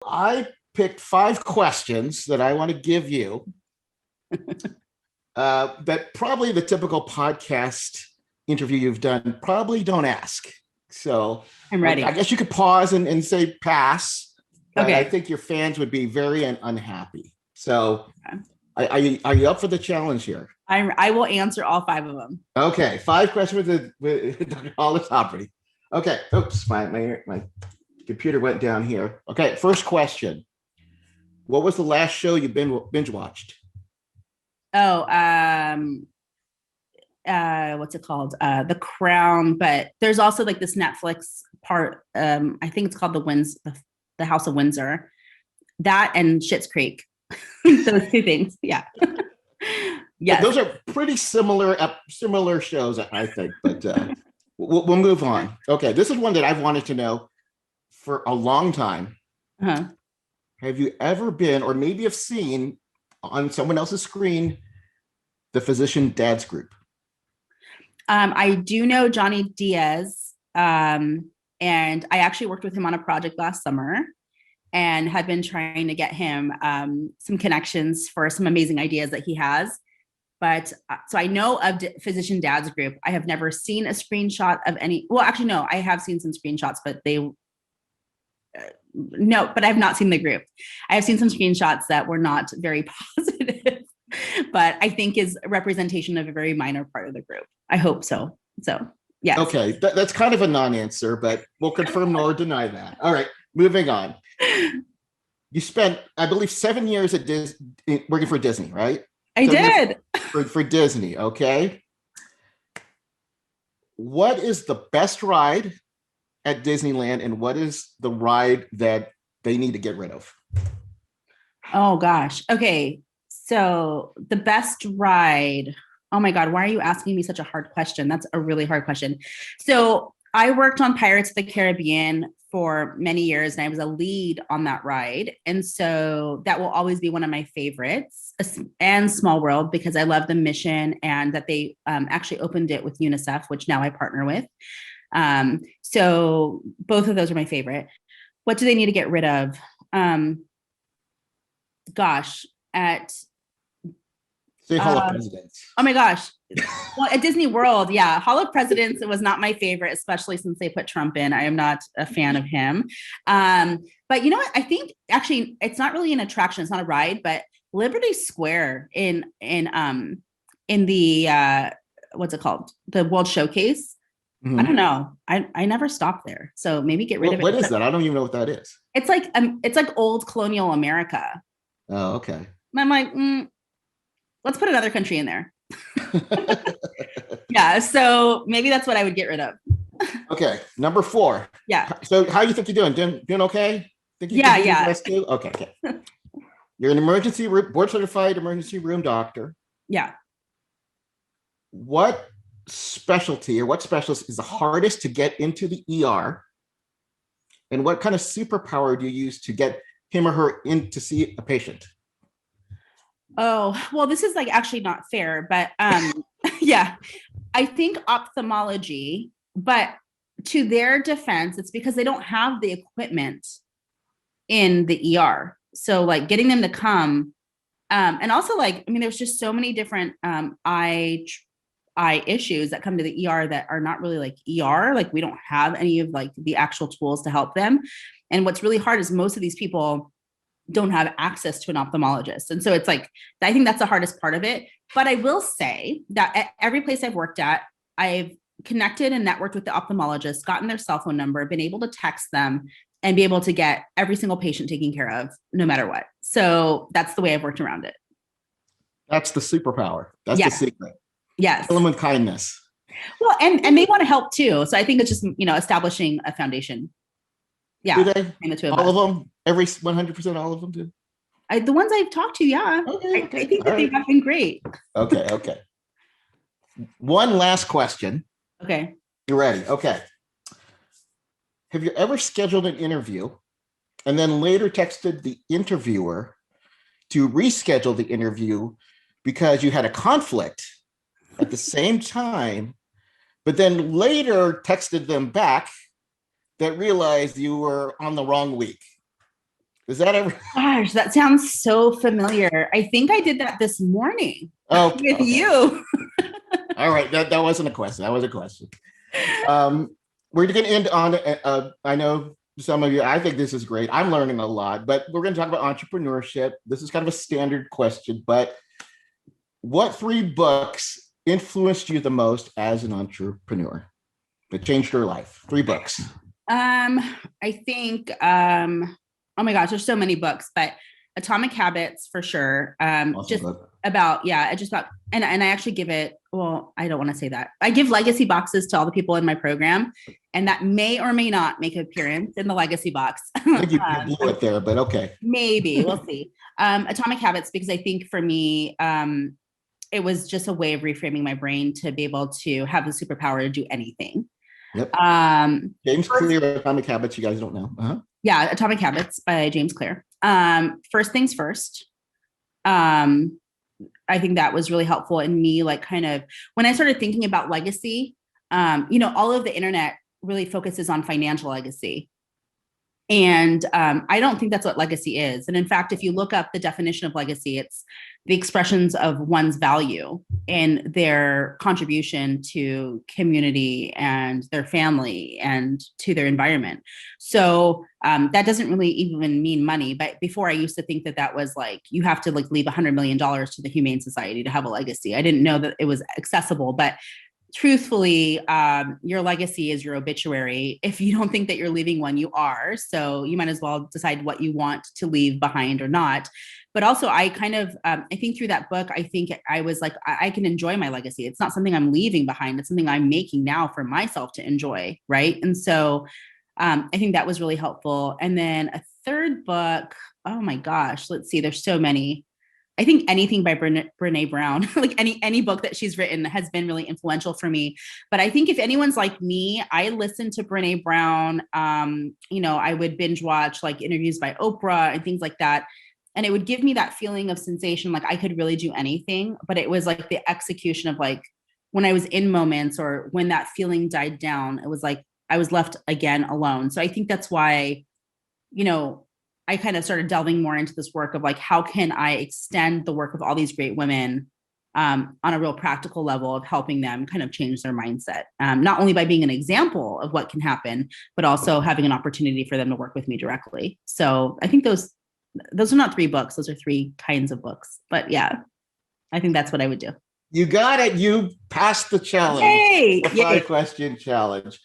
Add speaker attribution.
Speaker 1: I picked 5 questions that I want to give you that probably the typical podcast interview you've done probably don't ask. So
Speaker 2: I'm
Speaker 1: I
Speaker 2: ready.
Speaker 1: guess you could pause and say pass, but I
Speaker 2: Okay.
Speaker 1: think your fans would be very unhappy. So are you up for the challenge here?
Speaker 2: I will answer all five of them.
Speaker 1: Okay, 5 questions with Dr. Hala Sabry. Okay, oops, my computer went down here. Okay, first question. What was the last show you binge watched?
Speaker 2: Oh, what's it called? The Crown, but there's also like this Netflix part. I think it's called the House of Windsor. That and Schitt's Creek. Those two things. Yeah.
Speaker 1: But
Speaker 2: Yes.
Speaker 1: those are pretty similar shows, I think. But we'll move on. Okay, this is one that I've wanted to know for a long time.
Speaker 2: Uh-huh.
Speaker 1: Have you ever been, or maybe have seen on someone else's screen, the Physician Dads Group?
Speaker 2: I do know Johnny Diaz, and I actually worked with him on a project last summer and had been trying to get him some connections for some amazing ideas that he has. But so I know of Physician Dads Group. I have never seen a screenshot of any. Well, actually, no, I have seen some screenshots, but no, but I have not seen the group. I have seen some screenshots that were not very positive, but I think is a representation of a very minor part of the group. I hope so. So, yes.
Speaker 1: Okay, that's kind of a non-answer, but we'll confirm nor deny that. All right, moving on. You spent, I believe, 7 years at working for Disney, right?
Speaker 2: I did.
Speaker 1: For Disney, okay. What is the best ride at Disneyland, and what is the ride that they need to get rid of?
Speaker 2: Oh gosh. Okay. So the best ride. Oh my God, why are you asking me such a hard question? That's a really hard question. So I worked on Pirates of the Caribbean for many years and I was a lead on that ride. And so that will always be one of my favorites, and Small World, because I love the mission and that they actually opened it with UNICEF, which now I partner with. So both of those are my favorite. What do they need to get rid of? Gosh, at
Speaker 1: Say Hall of Presidents.
Speaker 2: Oh my gosh. Well, at Disney World, yeah, Hall of Presidents, it was not my favorite, especially since they put Trump in. I am not a fan of him. But you know what? I think actually it's not really an attraction. It's not a ride, but Liberty Square in the what's it called? The World Showcase. I don't know. I never stopped there. So maybe get rid of it.
Speaker 1: What is that? I don't even know what that is.
Speaker 2: It's like old colonial America.
Speaker 1: Oh, okay.
Speaker 2: And I'm like, let's put another country in there. Yeah, so maybe that's what I would get rid of.
Speaker 1: Okay, number 4.
Speaker 2: Yeah.
Speaker 1: So how do you think you're doing? Doing okay? Think you
Speaker 2: yeah,
Speaker 1: can do
Speaker 2: yeah.
Speaker 1: this too? Okay. You're an emergency room, board certified emergency room doctor.
Speaker 2: Yeah.
Speaker 1: What specialty or what specialist is the hardest to get into the ER? And what kind of superpower do you use to get him or her in to see a patient?
Speaker 2: Oh, well, this is like actually not fair, but yeah, I think ophthalmology, but to their defense, it's because they don't have the equipment in the ER. So like getting them to come, and also like, I mean, there's just so many different eye issues that come to the ER that are not really like ER. Like we don't have any of like the actual tools to help them. And what's really hard is most of these people don't have access to an ophthalmologist. And so it's like, I think that's the hardest part of it. But I will say that at every place I've worked at, I've connected and networked with the ophthalmologist, gotten their cell phone number, been able to text them and be able to get every single patient taken care of no matter what. So that's the way I've worked around it.
Speaker 1: That's the superpower. That's the secret.
Speaker 2: Yes.
Speaker 1: Kill them with kindness.
Speaker 2: Well, and they want to help too. So I think it's just, establishing a foundation. Yeah.
Speaker 1: Do they? All of them? Every 100%, all of them do?
Speaker 2: The ones I've talked to, yeah.
Speaker 1: Okay.
Speaker 2: I think that they have been great.
Speaker 1: Okay. One last question.
Speaker 2: Okay.
Speaker 1: You ready? Okay. Have you ever scheduled an interview and then later texted the interviewer to reschedule the interview because you had a conflict at the same time, but then later texted them back that realized you were on the wrong week? Does that ever?
Speaker 2: Gosh, that sounds so familiar. I think I did that this morning
Speaker 1: Oh,
Speaker 2: with
Speaker 1: okay.
Speaker 2: you.
Speaker 1: All right. That wasn't a question. That was a question. We're going to end on, I know some of you, I think this is great. I'm learning a lot, but we're going to talk about entrepreneurship. This is kind of a standard question, but what 3 books influenced you the most as an entrepreneur that changed your life? 3 books.
Speaker 2: I think, oh my gosh, there's so many books, but Atomic Habits for sure.
Speaker 1: Awesome
Speaker 2: Just
Speaker 1: book.
Speaker 2: about, yeah, just about, and I actually give it, well, I don't want to say that. I give legacy boxes to all the people in my program, and that may or may not make an appearance in the legacy box.
Speaker 1: I think you blew it there, but okay.
Speaker 2: Maybe we'll see. Atomic Habits, because I think for me, it was just a way of reframing my brain to be able to have the superpower to do anything.
Speaker 1: Yep. James
Speaker 2: First,
Speaker 1: Clear, Atomic Habits. You guys don't know.
Speaker 2: yeah, Atomic Habits by James Clear. First things first. I think that was really helpful in me, like kind of when I started thinking about legacy. All of the internet really focuses on financial legacy. And I don't think that's what legacy is. And in fact, if you look up the definition of legacy, it's the expressions of one's value and their contribution to community and their family and to their environment. So that doesn't really even mean money. But before, I used to think that that was like, you have to like leave $100 million to the Humane Society to have a legacy. I didn't know that it was accessible, but truthfully, your legacy is your obituary. If you don't think that you're leaving one, you are. So you might as well decide what you want to leave behind or not. But also, I kind of, I think through that book, I think I was like, I can enjoy my legacy. It's not something I'm leaving behind. It's something I'm making now for myself to enjoy. Right. And so I think that was really helpful. And then a third book, oh my gosh, let's see, there's so many. I think anything by Brene Brown, like any book that she's written has been really influential for me. But I think if anyone's like me, I listen to Brene Brown. I would binge watch like interviews by Oprah and things like that. And it would give me that feeling of sensation, like I could really do anything. But it was like the execution of like when I was in moments or when that feeling died down, it was like I was left again alone. So I think that's why, I kind of started delving more into this work of like, how can I extend the work of all these great women on a real practical level of helping them kind of change their mindset, not only by being an example of what can happen, but also having an opportunity for them to work with me directly. So I think those are not 3 books. Those are 3 kinds of books. But yeah, I think that's what I would do.
Speaker 1: You got it. You passed the challenge.
Speaker 2: Yay!
Speaker 1: The 5-question challenge.